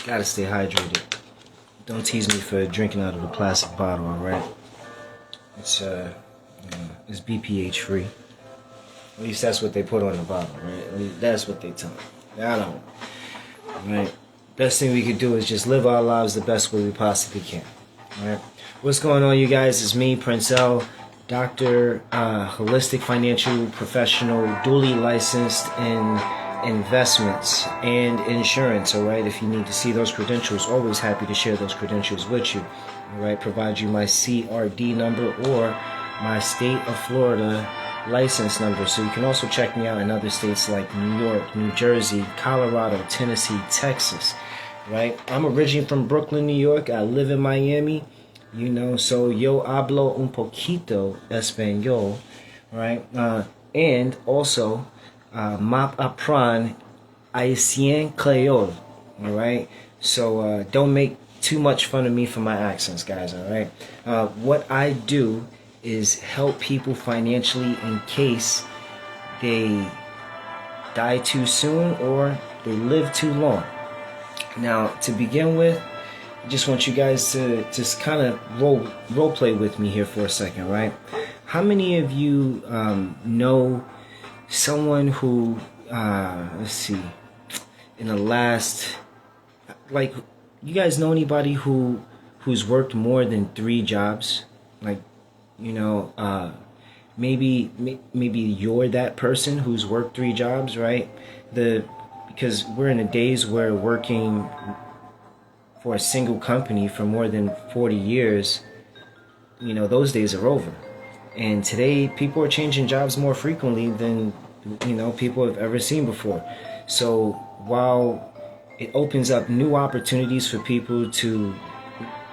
Gotta stay hydrated. Don't tease me for drinking out of a plastic bottle, alright? It's BPH free. At least that's what they put on the bottle, right? At least that's what they tell me. I don't. Alright? Best thing we could do is just live our lives the best way we possibly can. Alright? What's going on, you guys? It's me, Prince L, Dr. Holistic Financial Professional, duly licensed in investments and insurance. Alright? If you need to see those credentials, always happy to share those credentials with you. Alright? Provide you my CRD number or my state of Florida license number, so you can also check me out in other states like New York, New Jersey, Colorado, Tennessee, Texas. Right? I'm originally from Brooklyn, New York. I live in Miami, so yo hablo un poquito español, right? And also map apran haitian creole, all right? So don't make too much fun of me for my accents, guys, all right? What I do is help people financially in case they die too soon or they live too long. Now, to begin with, I just want you guys to just kind of role play with me here for a second, right? How many of you know someone who, let's see, in the last, like, you guys know anybody who's worked more than 3 jobs? Like, maybe you're that person who's worked 3 jobs, right? Because we're in the days where working for a single company for more than 40 years, those days are over. And today, people are changing jobs more frequently than, people have ever seen before. So while it opens up new opportunities for people to,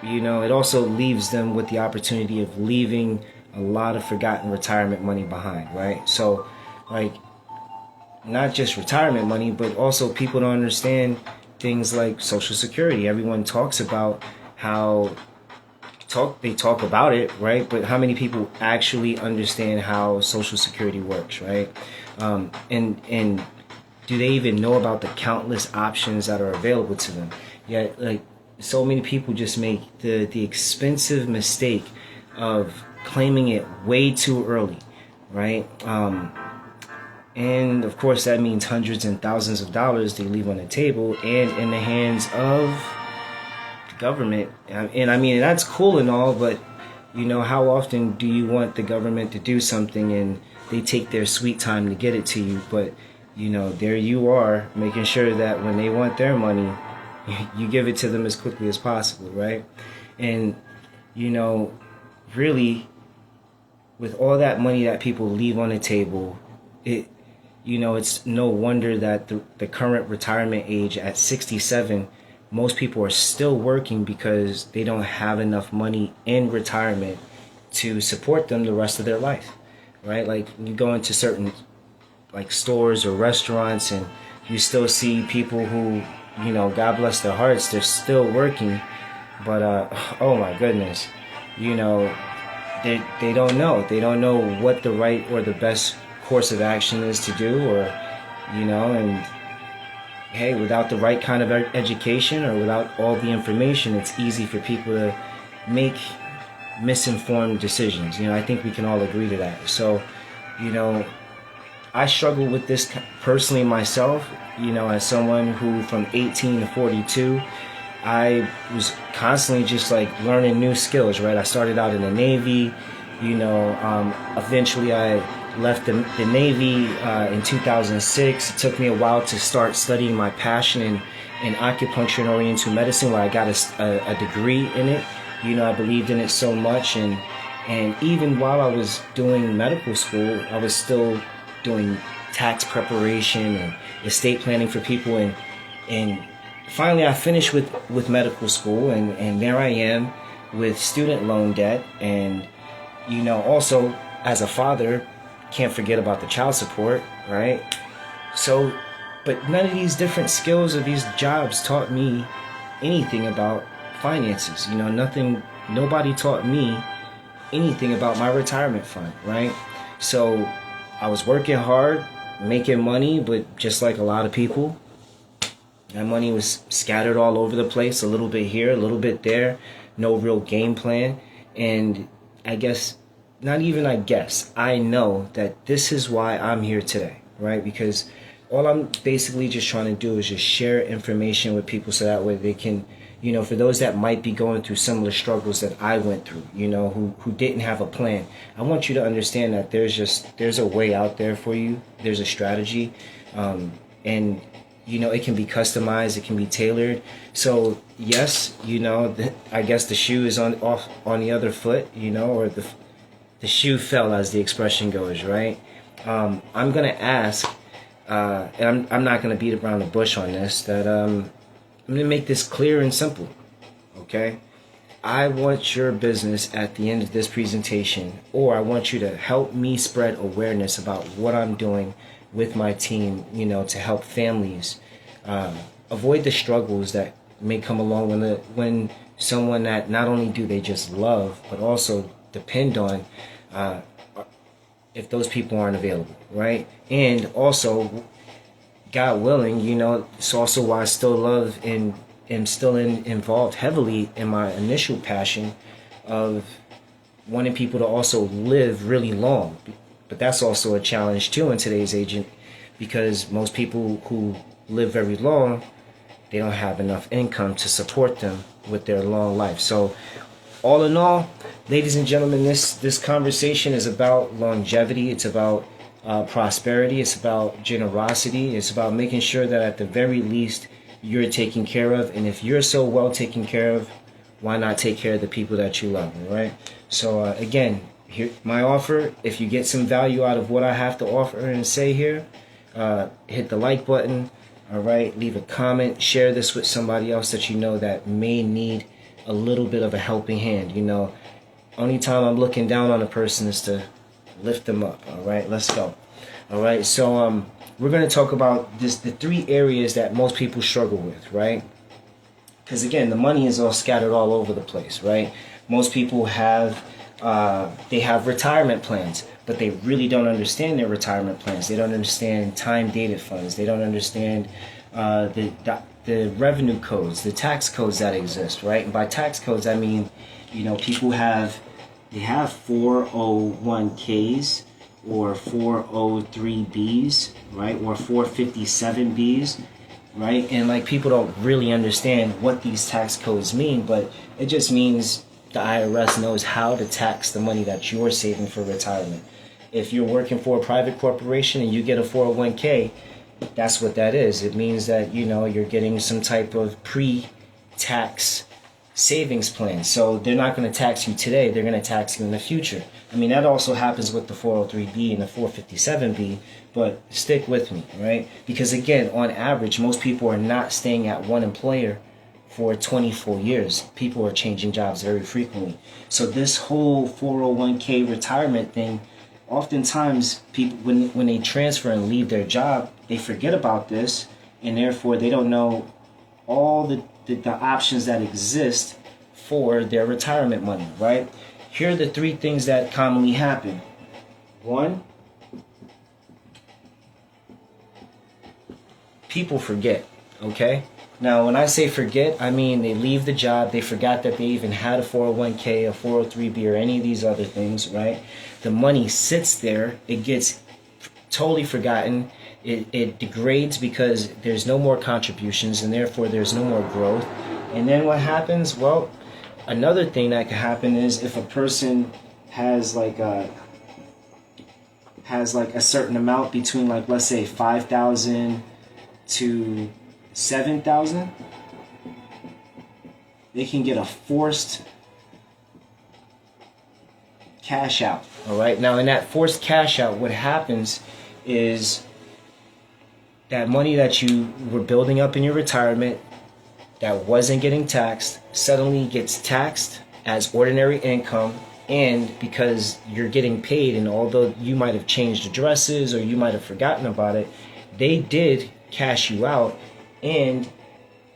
it also leaves them with the opportunity of leaving a lot of forgotten retirement money behind, right? So, like, not just retirement money, but also people don't understand things like Social Security. Everyone talks about how they talk about it, right? But how many people actually understand how Social Security works, right? And do they even know about the countless options that are available to them? Yet, like, so many people just make the expensive mistake of claiming it way too early, right? And of course that means hundreds and thousands of dollars they leave on the table and in the hands of the government. And I mean, that's cool and all, but how often do you want the government to do something and they take their sweet time to get it to you? But there you are, making sure that when they want their money, you give it to them as quickly as possible, right? And really, with all that money that people leave on the table, it's no wonder that the current retirement age at 67, most people are still working because they don't have enough money in retirement to support them the rest of their life, right? Like, you go into certain like stores or restaurants and you still see people who, God bless their hearts, they're still working, but oh my goodness, they don't know. They don't know what the right or the best course of action is to do, or and hey, without the right kind of education or without all the information, it's easy for people to make misinformed decisions. I think we can all agree to that. So, I struggle with this personally myself, as someone who from 18 to 42, I was constantly just like learning new skills, right? I started out in the Navy, eventually I left the Navy in 2006. It took me a while to start studying my passion in acupuncture and oriental medicine, where I got a degree in it. I believed in it so much, and even while I was doing medical school, I was still doing tax preparation and estate planning for people, and finally I finished with medical school, and there I am with student loan debt, and also as a father, can't forget about the child support, right? So, but none of these different skills or these jobs taught me anything about finances. Nobody taught me anything about my retirement fund, right? So I was working hard, making money, but just like a lot of people, That money was scattered all over the place, a little bit here, a little bit there, no real game plan. And I guess, not even I guess, I know that this is why I'm here today, right? Because all I'm basically just trying to do is just share information with people so that way they can, for those that might be going through similar struggles that I went through, who didn't have a plan. I want you to understand that there's a way out there for you. There's a strategy. And it can be customized, it can be tailored. So yes, I guess the shoe is on the other foot, or the shoe fell, as the expression goes, right? I'm gonna ask, and I'm not gonna beat around the bush on this. That I'm gonna make this clear and simple, okay? I want your business at the end of this presentation, or I want you to help me spread awareness about what I'm doing with my team, to help families avoid the struggles that may come along when someone that not only do they just love, but also depend on, if those people aren't available, right? And also, God willing, it's also why I still love and am still involved heavily in my initial passion of wanting people to also live really long. But that's also a challenge too in today's age, because most people who live very long, they don't have enough income to support them with their long life. So all in all, ladies and gentlemen, this conversation is about longevity. It's about prosperity. It's about generosity. It's about making sure that at the very least you're taken care of. And if you're so well taken care of, why not take care of the people that you love, all right? So again, here my offer. If you get some value out of what I have to offer and say here, hit the like button, all right? Leave a comment, share this with somebody else that you know that may need a little bit of a helping hand. Only time I'm looking down on a person is to lift them up. All right, let's go. All right, so we're going to talk about the 3 areas that most people struggle with, right? Because again, the money is all scattered all over the place, right? Most people have they have retirement plans, but they really don't understand their retirement plans. They don't understand time-dated funds. They don't understand the revenue codes, the tax codes that exist, right? And by tax codes, I mean, people have 401ks or 403bs, right? Or 457bs, right? And like, people don't really understand what these tax codes mean, but it just means the IRS knows how to tax the money that you're saving for retirement. If you're working for a private corporation and you get a 401k, that's what that is. It means that, you're getting some type of pre-tax savings plan. So they're not going to tax you today. They're going to tax you in the future. I mean, that also happens with the 403b and the 457b, but stick with me, right? Because again, on average, most people are not staying at one employer for 24 years. People are changing jobs very frequently. So this whole 401k retirement thing, oftentimes people, when they transfer and leave their job, they forget about this, and therefore they don't know all the options that exist for their retirement money, right? Here are the 3 things that commonly happen. 1, people forget, okay? Now, when I say forget, I mean they leave the job, they forgot that they even had a 401k, a 403b, or any of these other things, right? The money sits there, it gets totally forgotten, it degrades because there's no more contributions, and therefore there's no more growth. And then what happens? Well, another thing that could happen is if a person has like a certain amount between, like, let's say 5,000 to 7,000, they can get a forced cash out. All right. Now, in that forced cash out, what happens is that money that you were building up in your retirement that wasn't getting taxed suddenly gets taxed as ordinary income. And because you're getting paid, and although you might have changed addresses or you might have forgotten about it, they did cash you out, and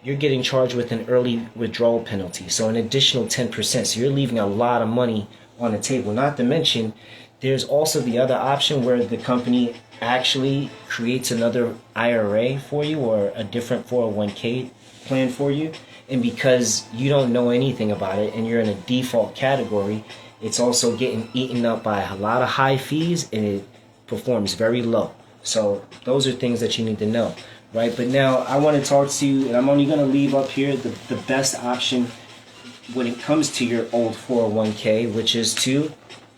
you're getting charged with an early withdrawal penalty. So an additional 10%. So you're leaving a lot of money on the table. Not to mention, there's also the other option where the company actually creates another IRA for you or a different 401k plan for you. And because you don't know anything about it and you're in a default category, it's also getting eaten up by a lot of high fees and it performs very low. So those are things that you need to know, right? But now I want to talk to you, and I'm only going to leave up here the best option when it comes to your old 401k, which is to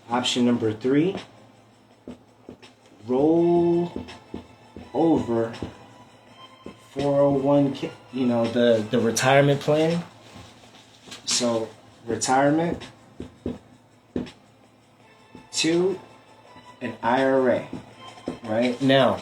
option number 3, roll over 401k, the retirement plan. So retirement to an IRA, right? Now,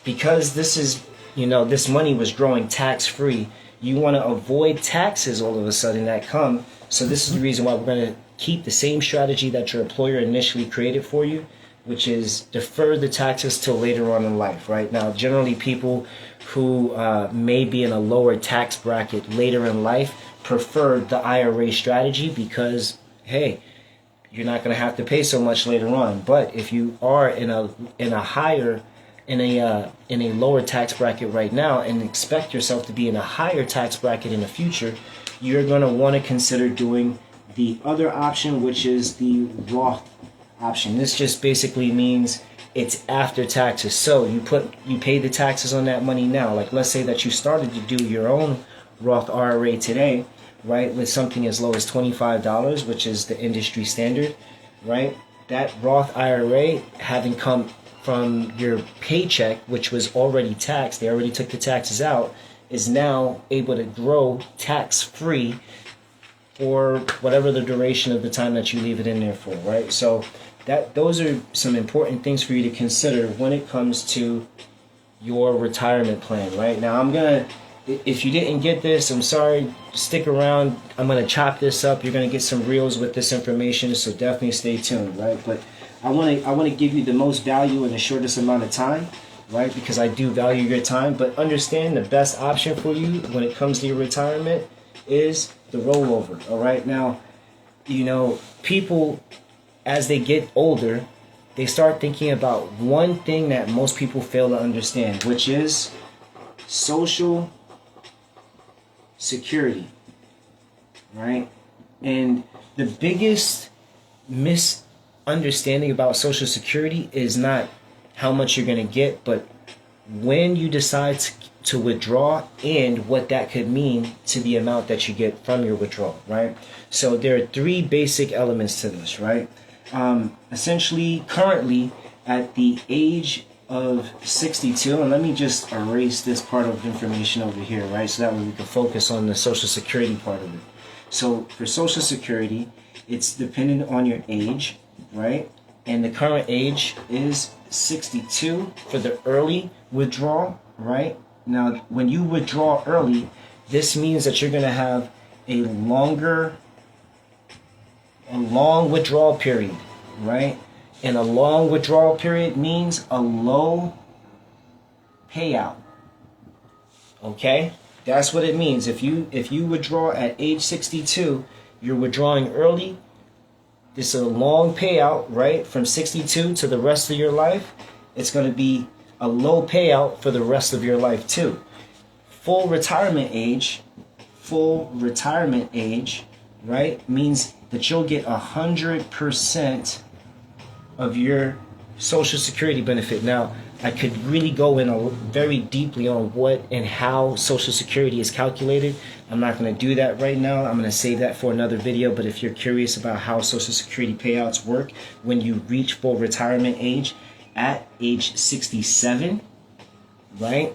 because this is, this money was growing tax-free, you want to avoid taxes all of a sudden that come. So this is the reason why we're going to keep the same strategy that your employer initially created for you, which is defer the taxes till later on in life, right? Now, generally people who may be in a lower tax bracket later in life prefer the IRA strategy because, hey, you're not going to have to pay so much later on. But if you are in a lower tax bracket right now and expect yourself to be in a higher tax bracket in the future, you're going to want to consider doing the other option, which is the Roth option. This just basically means it's after taxes. So you pay the taxes on that money now. Like, let's say that you started to do your own Roth IRA today, right, with something as low as $25, which is the industry standard, right? That Roth IRA, having come from your paycheck, which was already taxed, they already took the taxes out, is now able to grow tax-free for whatever the duration of the time that you leave it in there for, right? So those are some important things for you to consider when it comes to your retirement plan, right? Now, if you didn't get this, I'm sorry, stick around. I'm going to chop this up. You're going to get some reels with this information, so definitely stay tuned, right? But I want to give you the most value in the shortest amount of time, right? Because I do value your time. But understand the best option for you when it comes to your retirement is the rollover, all right? Now, people, as they get older, they start thinking about one thing that most people fail to understand, which is Social Security, right? And the biggest misunderstanding about Social Security is not how much you're going to get, but when you decide to withdraw and what that could mean to the amount that you get from your withdrawal, right? So there are 3 basic elements to this, right? Essentially, currently, at the age of 62, and let me just erase this part of information over here, right? So that way we can focus on the Social Security part of it. So for Social Security, it's dependent on your age, right? And the current age is 62 for the early withdrawal, right? Now, when you withdraw early, this means that you're going to have a long withdrawal period, right? And a long withdrawal period means a low payout. Okay? That's what it means. If you withdraw at age 62, you're withdrawing early. This is a long payout, right? From 62 to the rest of your life. It's going to be a low payout for the rest of your life too. Full retirement age, right, means that you'll get 100% of your Social Security benefit. Now, I could really go in very deeply on what and how Social Security is calculated. I'm not going to do that right now. I'm going to save that for another video. But if you're curious about how Social Security payouts work when you reach full retirement age at age 67, right,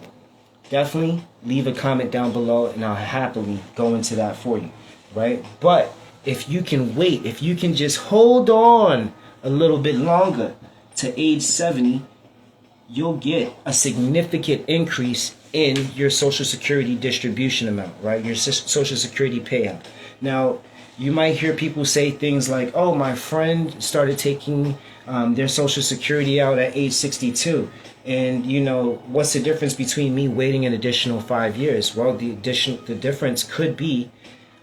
definitely leave a comment down below and I'll happily go into that for you, right? But if you can wait, if you can just hold on a little bit longer to age 70, you'll get a significant increase in your Social Security distribution amount, right? Your Social Security payout. Now, you might hear people say things like, oh, my friend started taking their Social Security out at age 62. And, what's the difference between me waiting an additional 5 years? Well, the difference could be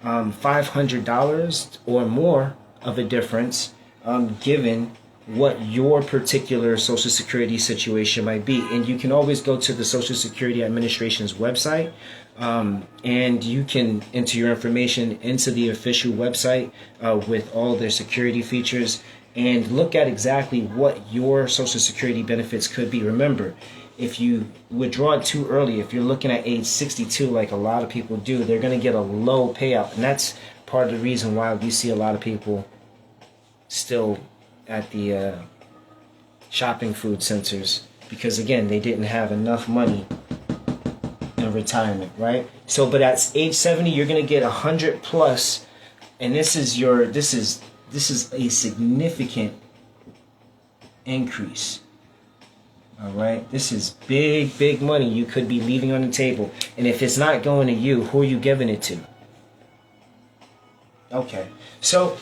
$500 or more of a difference given what your particular Social Security situation might be. And you can always go to the Social Security Administration's website, and you can enter your information into the official website with all their security features and look at exactly what your Social Security benefits could be. Remember, if you withdraw it too early, if you're looking at age 62 like a lot of people do, they're going to get a low payout. And that's part of the reason why we see a lot of people still at the shopping food centers, because again, they didn't have enough money in retirement, right? So, but at age 70, you're gonna get 100 plus, and this is a significant increase. All right, this is big money you could be leaving on the table, and if it's not going to you, who are you giving it to? Okay, so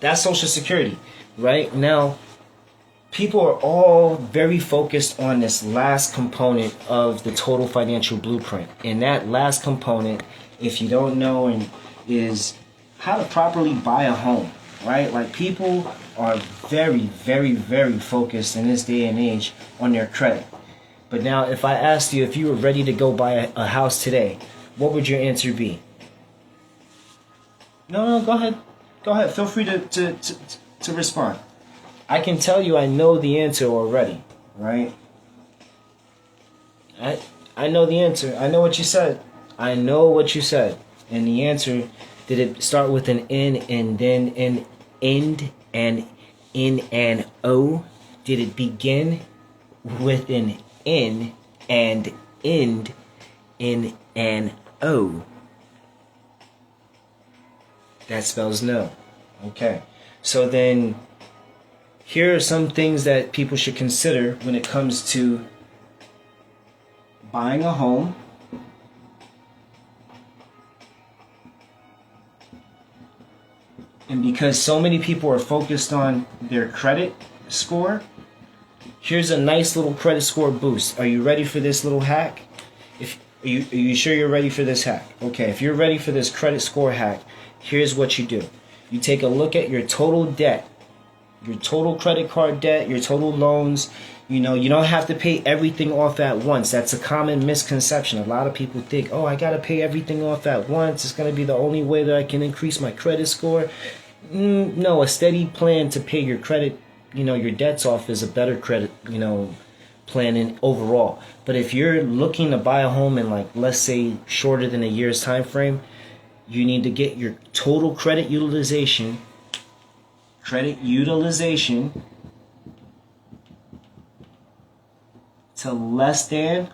that's Social Security. Right now, people are all very focused on this last component of the total financial blueprint. And that last component, if you don't know, is how to properly buy a home, right? Like, people are very focused in this day and age on their credit. But now, if I asked you if you were ready to go buy a house today, what would your answer be? No, go ahead. Go ahead. Feel free to respond. I can tell you I know the answer already, right? I know the answer. I know what you said. I know what you said. And the answer, did it start with an N and then an end and in an O? Did it begin with an N and end in an O? That spells no. Okay. So then, here are some things that people should consider when it comes to buying a home, and because so many people are focused on their credit score, here's a nice little credit score boost. Are you ready for this little hack? Are you sure you're ready for this hack? Okay, if you're ready for this credit score hack, here's what you do. You take a look at your total debt, your total credit card debt, your total loans. You know, you don't have to pay everything off at once. That's a common misconception. A lot of people think, oh, I got to pay everything off at once. It's going to be the only way that I can increase my credit score. No, a steady plan to pay your credit, your debts off is a better credit, plan overall. But if you're looking to buy a home in, like, let's say shorter than a year's time frame, you need to get your total credit utilization to less than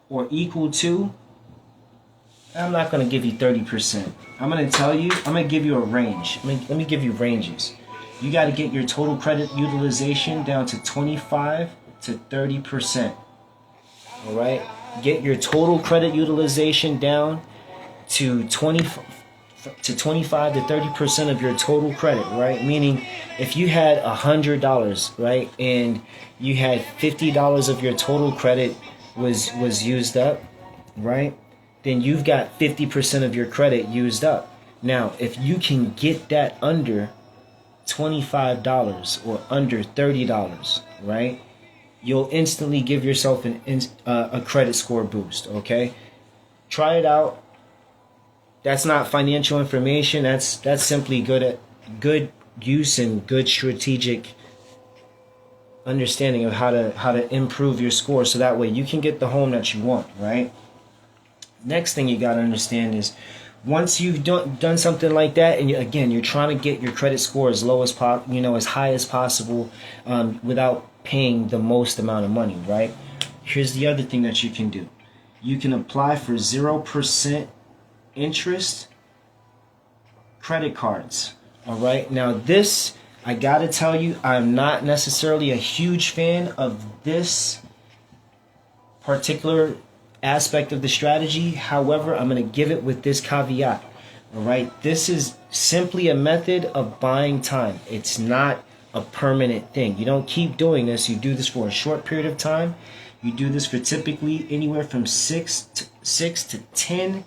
or equal to, I'm not going to give you 30%. I'm going to give you a range. Let me give you ranges. You got to get your total credit utilization down to 25 to 30%. All right? Get your total credit utilization down to 25 to 30% of your total credit, right? Meaning, if you had $100, right, and you had $50 of your total credit was used up, right, then you've got 50% of your credit used up. Now, if you can get that under $25 or under $30, right, you'll instantly give yourself a credit score boost. Okay, try it out. That's not financial information. That's simply good use and good strategic understanding of how to improve your score, so that way you can get the home that you want, right? Next thing you got to understand is, once you've done something like that, and you're trying to get your credit score as low as as high as possible, without paying the most amount of money, right? Here's the other thing that you can do. You can apply for 0% interest credit cards. All right, now this, I gotta tell you, I'm not necessarily a huge fan of this particular aspect of the strategy. However, I'm gonna give it with this caveat. All right, this is simply a method of buying time. It's not a permanent thing. You don't keep doing this. You do this for a short period of time. You do this for typically anywhere from 6 to 10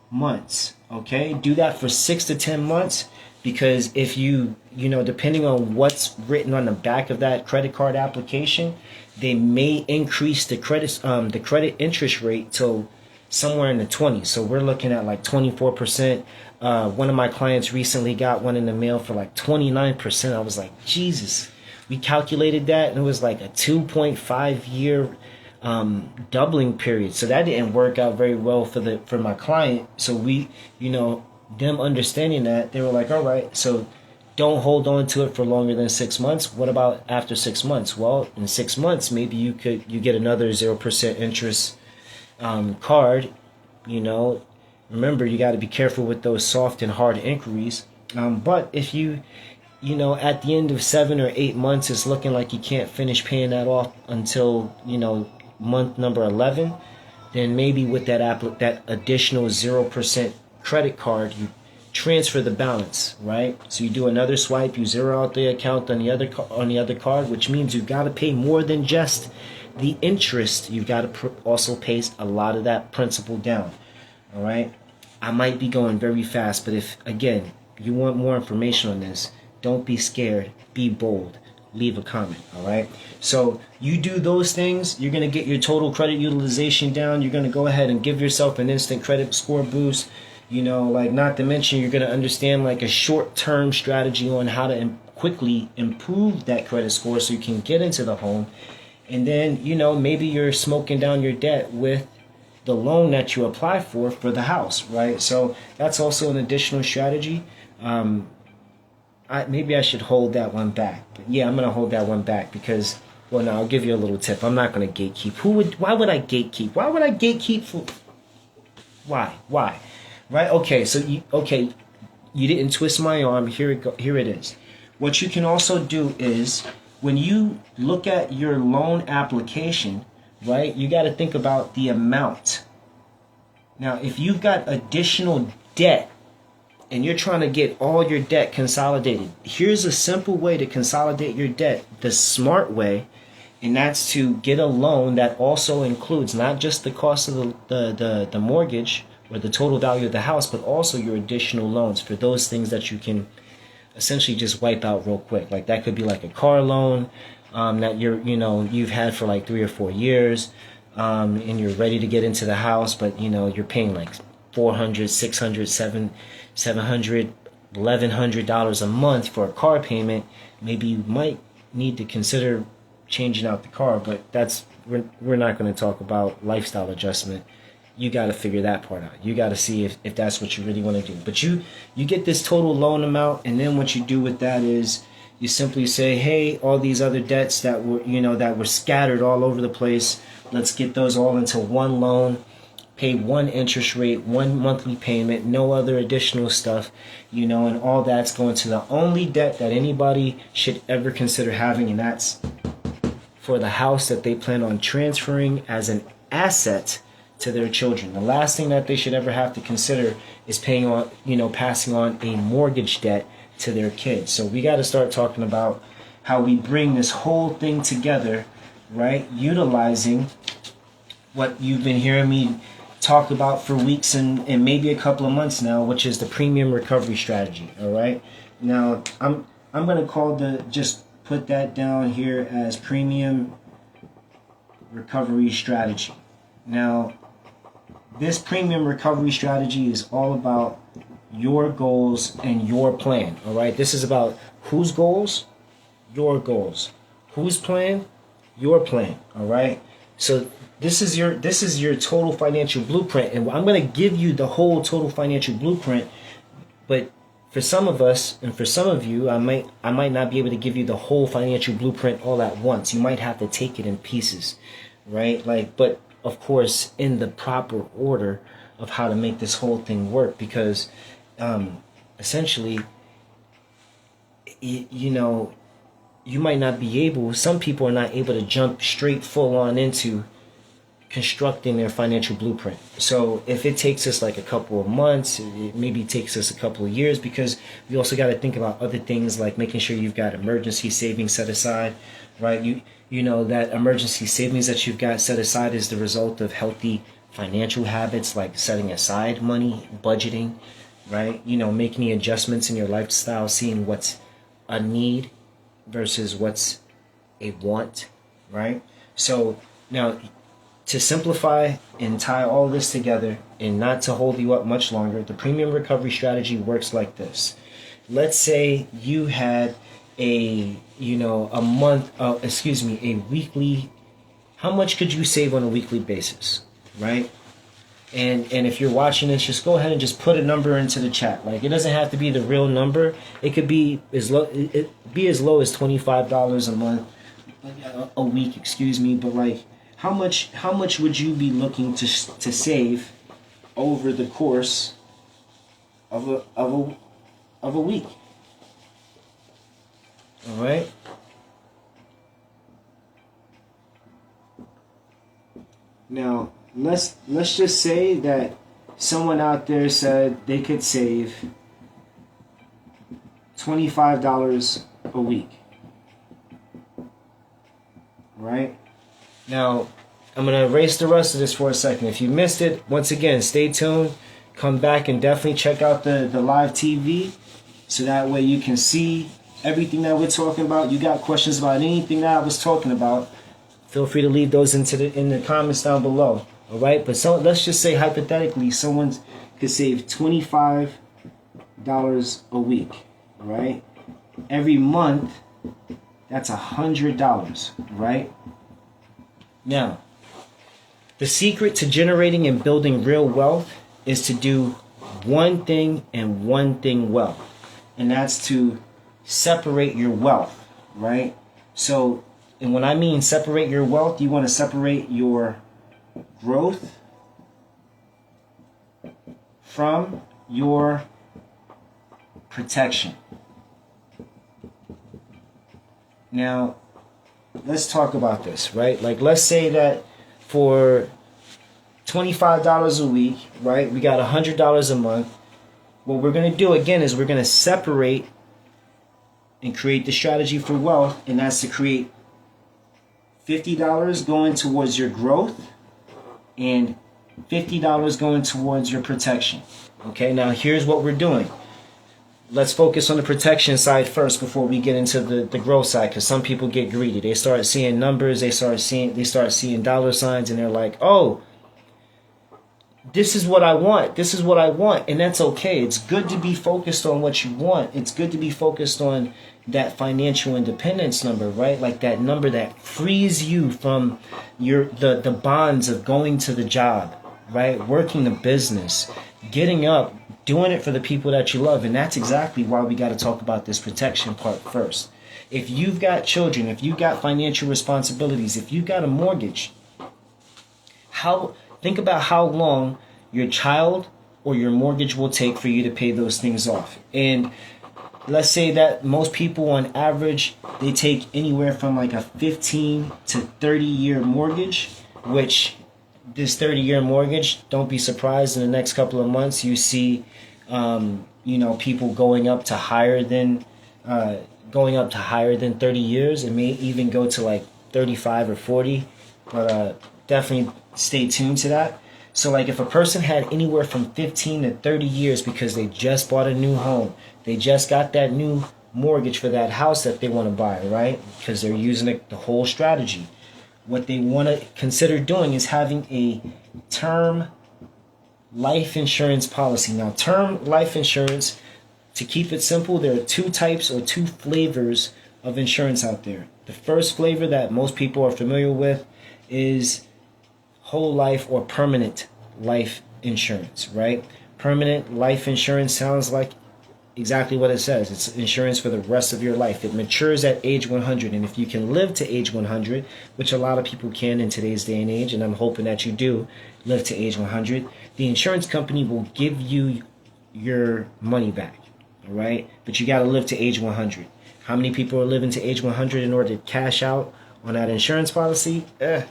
months. Okay, do that for 6 to 10 months. because if depending on what's written on the back of that credit card application, they may increase the credit interest rate to somewhere in the 20s. So we're looking at like 24%. One of my clients recently got one in the mail for like 29%. I was like, Jesus. We calculated that, and it was like a 2.5 year doubling period. So that didn't work out very well for my client. So we, them understanding that, they were like, all right, so don't hold on to it for longer than 6 months. What about after 6 months? Well, in 6 months, maybe you get another 0% interest card. Remember, you got to be careful with those soft and hard inquiries. But if at the end of 7 or 8 months, it's looking like you can't finish paying that off until month number 11, then maybe with that additional 0% credit card, you transfer the balance, right? So you do another swipe, you zero out the account on the other card, which means you've got to pay more than just the interest. You've got to also pay a lot of that principal down. All right. I might be going very fast, but if again you want more information on this, don't be scared. Be bold. Leave a comment. All right. So you do those things, you're gonna get your total credit utilization down. You're gonna go ahead and give yourself an instant credit score boost. Not to mention, you're gonna understand like a short-term strategy on how to quickly improve that credit score so you can get into the home. And then maybe you're smoking down your debt with the loan that you apply for the house, right? So that's also an additional strategy. Maybe I should hold that one back. But yeah, I'm going to hold that one back because, well, no, I'll give you a little tip. I'm not going to gatekeep. Why would I gatekeep? Why would I gatekeep for? Why? Right? Okay, so you didn't twist my arm. Here it is. What you can also do is when you look at your loan application, right, you got to think about the amount. Now, if you've got additional debt and you're trying to get all your debt consolidated, here's a simple way to consolidate your debt the smart way, and that's to get a loan that also includes not just the cost of the mortgage or the total value of the house, but also your additional loans for those things that you can essentially just wipe out real quick. Like that could be like a car loan that you've had for like 3 or 4 years, and you're ready to get into the house, but you're paying like $400, $600, $700, $1,100 a month for a car payment. Maybe you might need to consider changing out the car, but we're not going to talk about lifestyle adjustment. You got to figure that part out. You got to see if that's what you really want to do. But you get this total loan amount, and then what you do with that is you simply say, hey, all these other debts that were scattered all over the place, let's get those all into one loan, pay one interest rate, one monthly payment, no other additional stuff, and all that's going to the only debt that anybody should ever consider having, and that's for the house that they plan on transferring as an asset to their children. The last thing that they should ever have to consider is passing on a mortgage debt to their kids. So we got to start talking about how we bring this whole thing together, right? Utilizing what you've been hearing me talk about for weeks and maybe a couple of months now, which is the premium recovery strategy. All right. Now I'm going to just put that down here as premium recovery strategy. Now, this premium recovery strategy is all about your goals and your plan. All right. This is about whose goals? Your goals. Whose plan? Your plan. All right. So this is your total financial blueprint, and I'm going to give you the whole total financial blueprint. But for some of us and for some of you, I might not be able to give you the whole financial blueprint all at once. You might have to take it in pieces, right? But of course, in the proper order of how to make this whole thing work, because essentially, you might not be able. Some people are not able to jump straight full on into constructing their financial blueprint. So if it takes us like a couple of months, it maybe takes us a couple of years, because we also got to think about other things like making sure you've got emergency savings set aside, right? You know that emergency savings that you've got set aside is the result of healthy financial habits like setting aside money, budgeting, right? Making the adjustments in your lifestyle, seeing what's a need versus what's a want, right? So now, to simplify and tie all this together and not to hold you up much longer, the premium recovery strategy works like this. Let's say you had a weekly. How much could you save on a weekly basis, right? And if you're watching this, just go ahead and just put a number into the chat. Like, it doesn't have to be the real number. It could be as low as $25 a month, a week, excuse me. But like, how much would you be looking to save over the course of a week? All right. Now, let's just say that someone out there said they could save $25 a week. Right? Now, I'm going to erase the rest of this for a second. If you missed it, once again, stay tuned. Come back and definitely check out the live TV, so that way you can see everything that we're talking about. You got questions about anything that I was talking about, feel free to leave those in the comments down below. All right? But let's just say hypothetically someone could save $25 a week. All right? Every month, that's $100, right? Now, the secret to generating and building real wealth is to do one thing and one thing well. And that's to separate your wealth, right? So, and when I mean separate your wealth, you want to separate your growth from your protection. Now, let's talk about this, right? Like, let's say that for $25 a week, right, we got $100 a month. What we're going to do, again, is we're going to separate and create the strategy for wealth, and that's to create $50 going towards your growth and $50 going towards your protection. Okay, now here's what we're doing. Let's focus on the protection side first before we get into the growth side, because some people get greedy. They start seeing numbers, they start seeing dollar signs, and they're like, oh, this is what I want. This is what I want. And that's okay. It's good to be focused on what you want. It's good to be focused on that financial independence number, right? Like that number that frees you from the bonds of going to the job, right? Working the business, getting up, doing it for the people that you love. And that's exactly why we got to talk about this protection part first. If you've got children, if you've got financial responsibilities, if you've got a mortgage, think about how long your child or your mortgage will take for you to pay those things off. And let's say that most people on average, they take anywhere from like a 15 to 30-year mortgage, which this 30-year mortgage, don't be surprised in the next couple of months you see people going up to higher than 30 years. It may even go to like 35 or 40, but definitely stay tuned to that. So like if a person had anywhere from 15 to 30 years because they just bought a new home, they just got that new mortgage for that house that they want to buy, right? Because they're using the whole strategy. What they want to consider doing is having a term life insurance policy. Now, term life insurance, to keep it simple, there are two types or two flavors of insurance out there. The first flavor that most people are familiar with is whole life or permanent life insurance, right? Permanent life insurance sounds like exactly what it says. It's insurance for the rest of your life. It matures at age 100, and if you can live to age 100, which a lot of people can in today's day and age, and I'm hoping that you do live to age 100, the insurance company will give you your money back, all right? But you got to live to age 100. How many people are living to age 100 in order to cash out on that insurance policy? I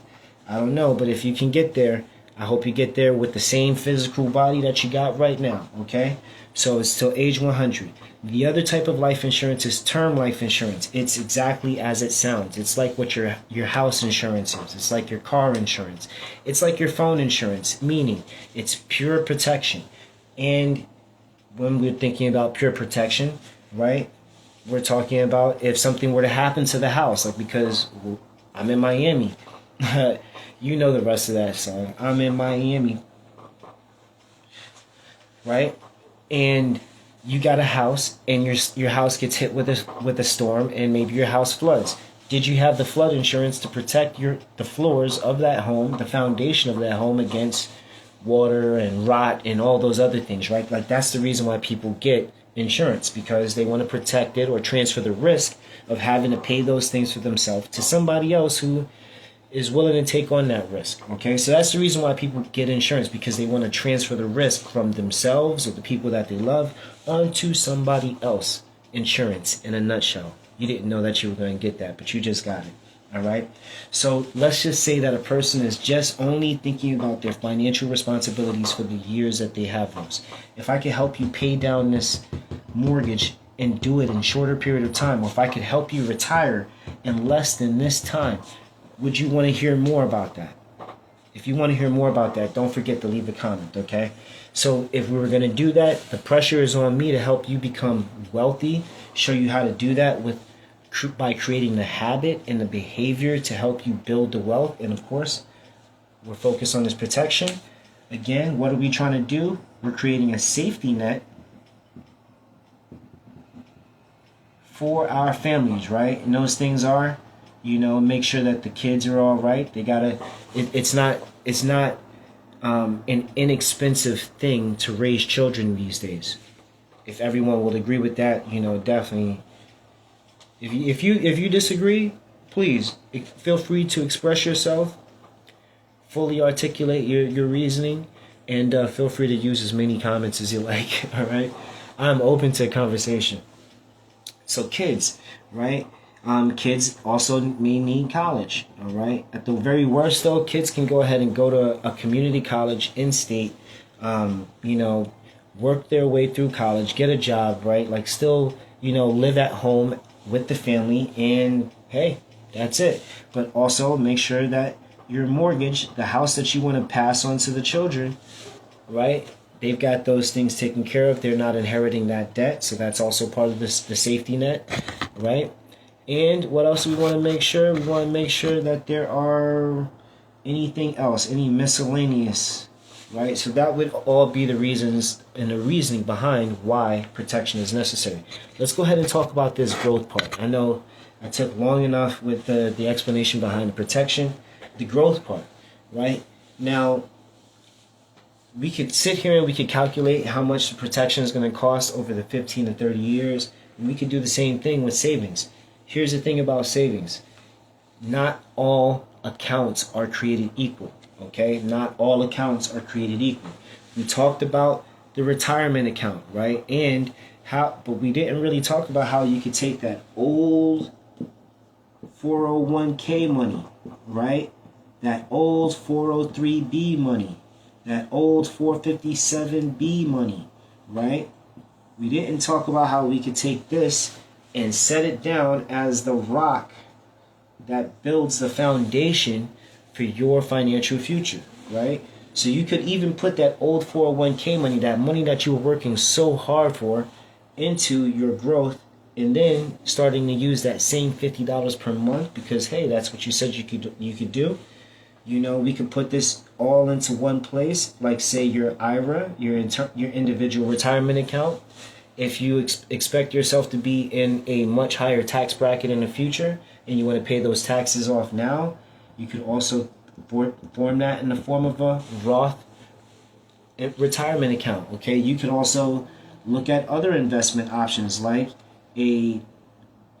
don't know, but if you can get there, I hope you get there with the same physical body that you got right now, okay? So it's till age 100. The other type of life insurance is term life insurance. It's exactly as it sounds. It's like what your house insurance is. It's like your car insurance. It's like your phone insurance, meaning it's pure protection. And when we're thinking about pure protection, right? We're talking about if something were to happen to the house, like because I'm in Miami. You know the rest of that song. I'm in Miami, right? And you got a house, and your house gets hit with a storm, and maybe your house floods. Did you have the flood insurance to protect the floors of that home, the foundation of that home against water and rot and all those other things, right? Like that's the reason why people get insurance, because they want to protect it or transfer the risk of having to pay those things for themselves to somebody else who is willing to take on that risk. Okay, so that's the reason why people get insurance, because they want to transfer the risk from themselves or the people that they love onto somebody else. Insurance in a nutshell. You didn't know that you were going to get that, but you just got it. All right, so let's just say that a person is just only thinking about their financial responsibilities for the years that they have those. If I could help you pay down this mortgage and do it in a shorter period of time, or if I could help you retire in less than this time, would you want to hear more about that? If you want to hear more about that, don't forget to leave a comment, okay? So if we were going to do that, the pressure is on me to help you become wealthy, show you how to do that by creating the habit and the behavior to help you build the wealth. And of course, we're focused on this protection. Again, what are we trying to do? We're creating a safety net for our families, right? And those things are, make sure that the kids are all right. They gotta. It's not an inexpensive thing to raise children these days. If everyone would agree with that, definitely. If you disagree, please feel free to express yourself, fully articulate your reasoning, and feel free to use as many comments as you like. All right, I'm open to conversation. So kids, right? Kids also may need college. All right. At the very worst, though, kids can go ahead and go to a community college in state. Work their way through college, get a job, right? Like still, live at home with the family, and hey, that's it. But also make sure that your mortgage, the house that you want to pass on to the children, right? They've got those things taken care of. They're not inheriting that debt, so that's also part of the safety net, right? And what else do we want to make sure? We want to make sure that there are anything else, any miscellaneous, right? So that would all be the reasons and the reasoning behind why protection is necessary. Let's go ahead and talk about this growth part. I know I took long enough with the explanation behind the protection. The growth part, right? Now, we could sit here and we could calculate how much the protection is going to cost over the 15 to 30 years. And we could do the same thing with savings. Here's the thing about savings. Not all accounts are created equal. Okay, not all accounts are created equal. We talked about the retirement account, right? And but we didn't really talk about how you could take that old 401k money, right? That old 403b money, that old 457b money, right? We didn't talk about how we could take this and set it down as the rock that builds the foundation for your financial future, right? So you could even put that old 401k money, that money that you were working so hard for, into your growth, and then starting to use that same $50 per month because hey, that's what you said you could do. We could put this all into one place, like say your IRA, your individual retirement account. If you expect yourself to be in a much higher tax bracket in the future, and you want to pay those taxes off now, you could also form that in the form of a Roth retirement account. Okay, you could also look at other investment options like a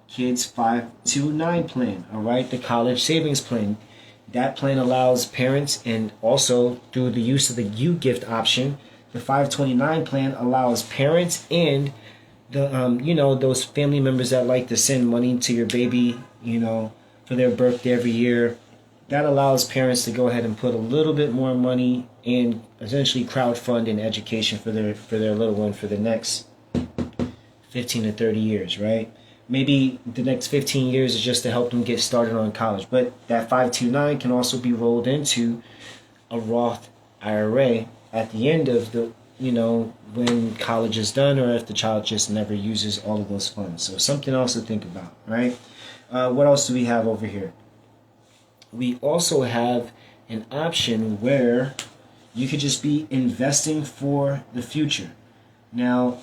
kids 529 plan. All right, the college savings plan. That plan allows parents, and also through the use of the U-gift option, the 529 plan allows parents and the those family members that like to send money to your baby, for their birthday every year. That allows parents to go ahead and put a little bit more money and essentially crowdfund in education for their little one for the next 15 to 30 years, right? Maybe the next 15 years is just to help them get started on college. But that 529 can also be rolled into a Roth IRA at the end of when college is done, or if the child just never uses all of those funds. So something else to think about, right? What else do we have over here? We also have an option where you could just be investing for the future. Now,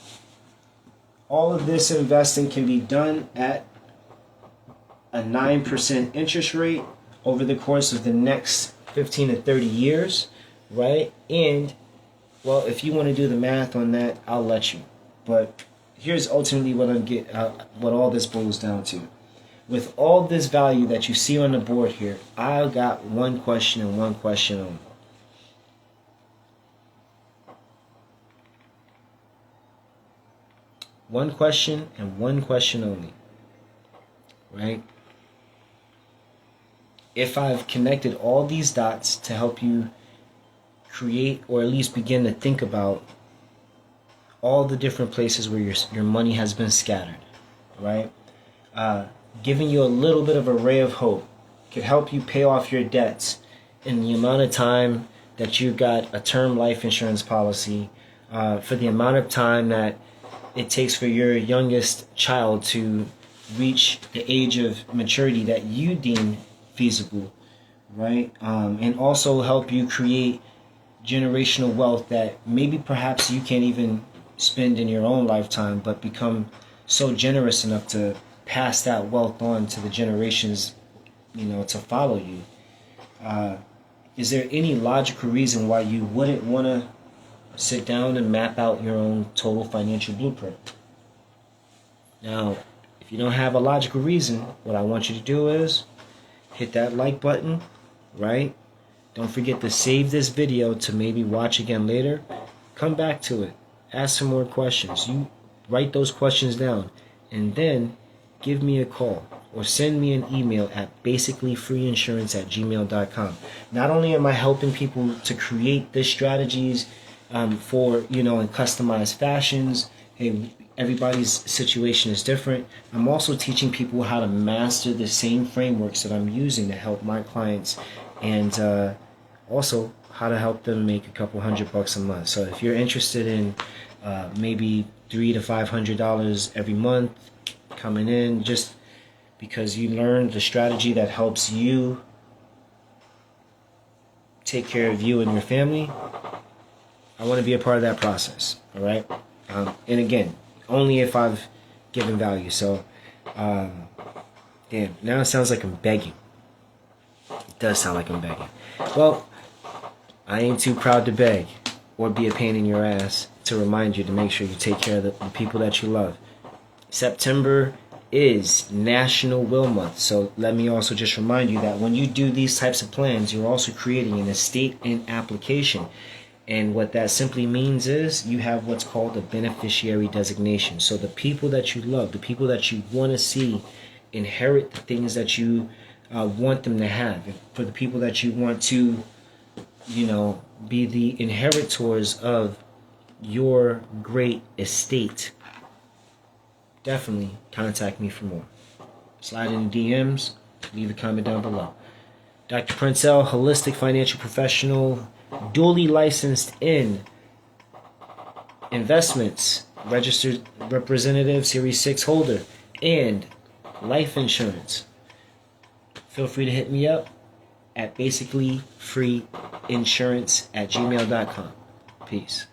all of this investing can be done at a 9% interest rate over the course of the next 15 to 30 years, right? And, well, if you want to do the math on that, I'll let you. But here's ultimately what all this boils down to. With all this value that you see on the board here, I got one question and one question only. One question and one question only, right? If I've connected all these dots to help you create, or at least begin to think about all the different places where your money has been scattered, right? Giving you a little bit of a ray of hope could help you pay off your debts in the amount of time that you got a term life insurance policy, for the amount of time that it takes for your youngest child to reach the age of maturity that you deem feasible, right? And also help you create generational wealth that maybe perhaps you can't even spend in your own lifetime, but become so generous enough to pass that wealth on to the generations, to follow you. Is there any logical reason why you wouldn't want to sit down and map out your own total financial blueprint? Now, if you don't have a logical reason, what I want you to do is hit that like button, right? Don't forget to save this video to maybe watch again later. Come back to it. Ask some more questions. You write those questions down, and then give me a call or send me an email at basicallyfreeinsurance@gmail.com. Not only am I helping people to create these strategies for, in customized fashions. Hey, everybody's situation is different. I'm also teaching people how to master the same frameworks that I'm using to help my clients, and also how to help them make a couple $100 a month. So if you're interested in maybe $300 to $500 every month coming in, just because you learned the strategy that helps you take care of you and your family, I want to be a part of that process. All right. And again, only if I've given value. So, damn, now it sounds like I'm begging. It does sound like I'm begging. Well, I ain't too proud to beg or be a pain in your ass to remind you to make sure you take care of the people that you love. September is National Will Month. So let me also just remind you that when you do these types of plans, you're also creating an estate and application. And what that simply means is you have what's called a beneficiary designation. So the people that you love, the people that you want to see inherit the things that you want them to have, and for the people that you want to, be the inheritors of your great estate, definitely contact me for more. Slide in the DMs, leave a comment down below. Dr. Princell, holistic financial professional, duly licensed in investments, registered representative, Series 6 holder, and life insurance. Feel free to hit me up at basicallyfreeinsurance@gmail.com. Peace.